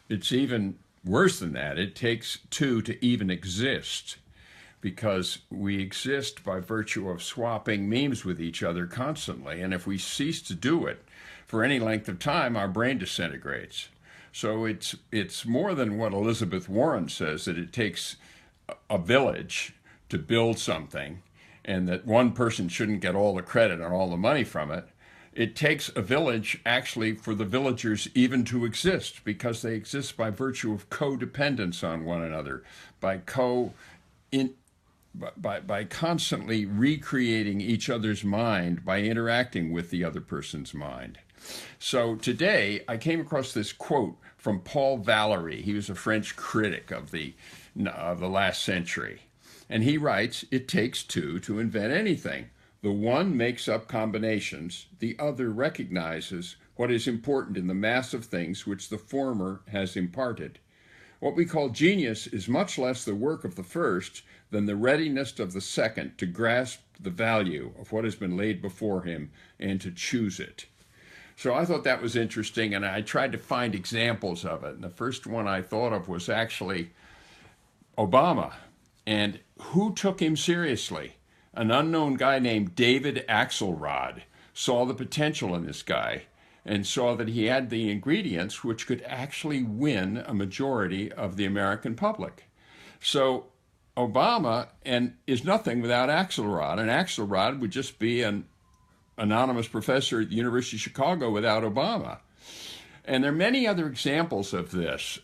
It's even worse than that. It takes two to even exist because we exist by virtue of swapping memes with each other constantly. And if we cease to do it for any length of time, our brain disintegrates. So it's more than what Elizabeth Warren says, that it takes a village to build something and that one person shouldn't get all the credit and all the money from it. It takes a village actually for the villagers even to exist because they exist by virtue of codependence on one another, by co in by constantly recreating each other's mind by interacting with the other person's mind. So today I came across this quote from Paul Valéry. He was a French critic of the last century. And he writes, "It takes two to invent anything. The one makes up combinations, the other recognizes what is important in the mass of things which the former has imparted. What we call genius is much less the work of the first than the readiness of the second to grasp the value of what has been laid before him and to choose it." So I thought that was interesting, and I tried to find examples of it. And the first one I thought of was actually Obama. And who took him seriously? An unknown guy named David Axelrod saw the potential in this guy and saw that he had the ingredients which could actually win a majority of the American public. So Obama is nothing without Axelrod, and Axelrod would just be an anonymous professor at the University of Chicago without Obama. And there are many other examples of this.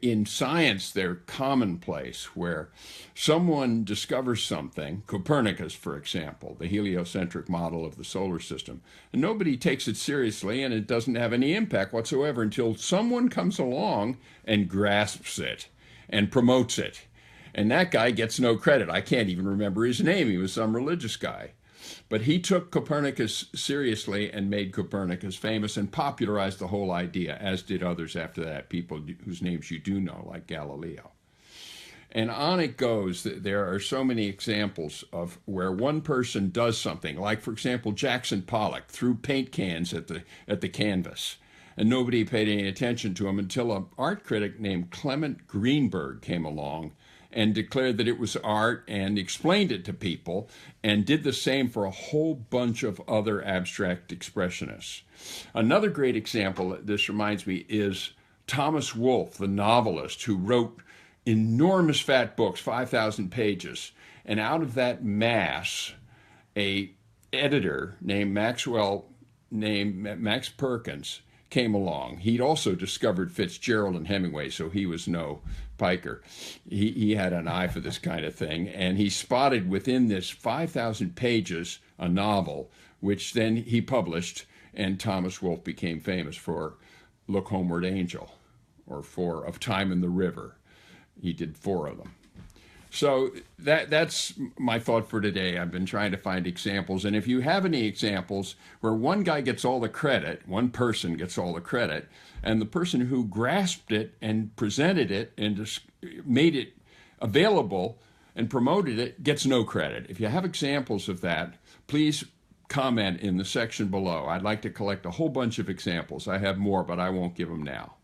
In science, they're commonplace, where someone discovers something, Copernicus, for example, the heliocentric model of the solar system, and nobody takes it seriously, and it doesn't have any impact whatsoever until someone comes along and grasps it and promotes it. And that guy gets no credit. I can't even remember his name. He was some religious guy. But he took Copernicus seriously and made Copernicus famous and popularized the whole idea, as did others after that, people whose names you do know, like Galileo. And on it goes. There are so many examples of where one person does something, like, for example, Jackson Pollock threw paint cans at the canvas, and nobody paid any attention to him until an art critic named Clement Greenberg came along and declared that it was art and explained it to people, and did the same for a whole bunch of other abstract expressionists. Another great example, this reminds me, is Thomas Wolfe, the novelist who wrote enormous fat books, 5,000 pages, and out of that mass, a editor named Max Perkins came along. He'd also discovered Fitzgerald and Hemingway, so he was no piker. He had an eye for this kind of thing, and he spotted within this 5,000 pages a novel, which then he published, and Thomas Wolfe became famous for Look Homeward Angel, or for Of Time in the River. He did 4 of them. So that's my thought for today. I've been trying to find examples. And if you have any examples where one guy gets all the credit, one person gets all the credit, and the person who grasped it and presented it and just made it available and promoted it gets no credit. If you have examples of that, please comment in the section below. I'd like to collect a whole bunch of examples. I have more, but I won't give them now.